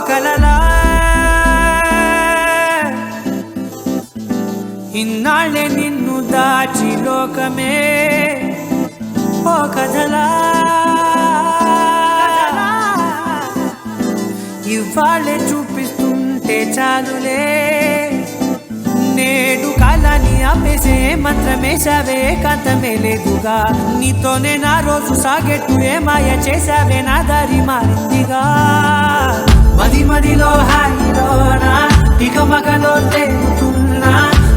కలలా ఇన్నాళ్ళే నిన్ను దాచి లోకమే ఓ కథలా ఇవాళ్ళే చూపిస్తుంటే చాలులే నేడు కాలాన్ని ఆపేసే మంత్రమేసావే కాంతమే లేదుగా నీతోనే నా రోజు సాగెట్టు ఏ మాయ చేసావే నా దారి మారిందిగా మది మదిలో హాయిలోనా ఇక మగలో తేలుతున్నా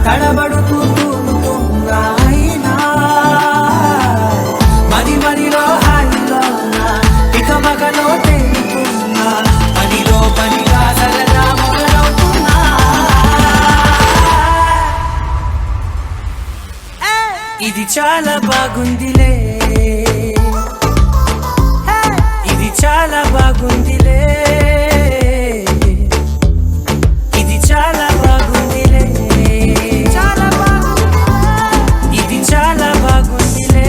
తడబడుతూ తూలుతున్నా అయినా మది మదిలో హాయిలోనా ఇక మగలో తేలుతున్నా పనిలో పనిగా సరదా మొదలవుతున్నా ఇది చాలా బాగుందిలే ఇది చాలా బాగుందిలే ఇది చాలా బాగుందిలే చాలా బాగుంది ఇది చాలా బాగుందిలే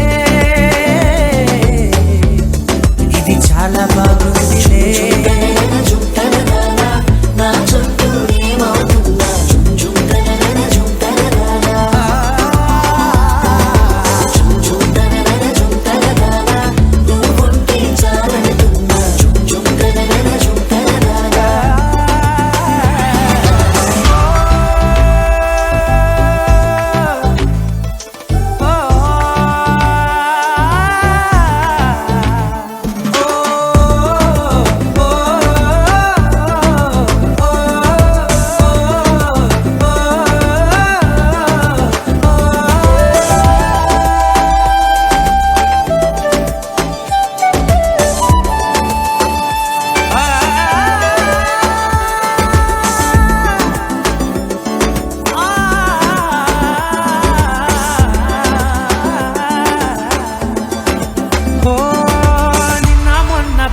ఇది చాలా బాగుందిలే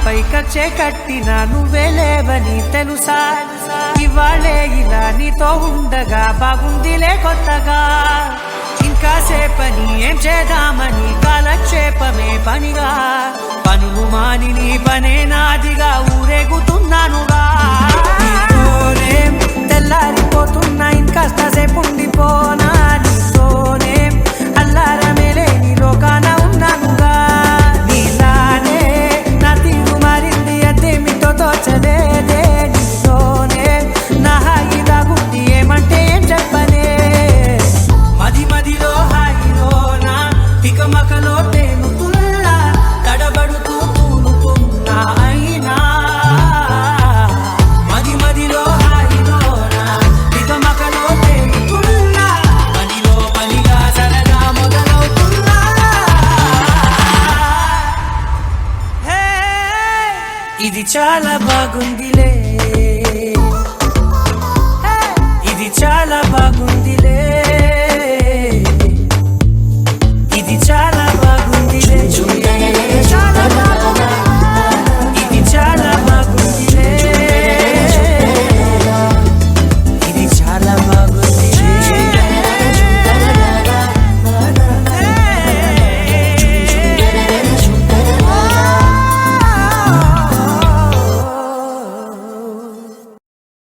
పైకచ్చే కట్టినా నువ్వే లేవని తెలుసా ఇవాళే ఇలా నీతో ఉండగా బాగుందిలే కొత్తగా ఇంకా సేపని ఏం చేద్దామని కాలక్షేపమే పనిగా పనులు మాని నీ పనే నాదిగా ఊరేగుతున్నానుగా నీతోనే తెల్లారిపోతున్నా ఇంకాస్త సేపు ఉండిపోనా నీతోనే అల్లారమే లేని లోకాన ఉన్నానుగా నీలానే నా తీరు మారింది అదేమిటో తోచలేదే నీతోనే నా హాయి దాగుంది ఏమంటే ఏం చెప్పనే మది మదిలో హాయిలోనా తికమకలో తేలుతున్నా తడబడుతూ తూలుతున్నా అయినా మది మదిలో హాయిలోనా తికమకలో తేలుతున్నా పనిలో పనిగా సరదా మొదలవుతున్నా ఇది చాలా బాగుందిలే ఇది చాలా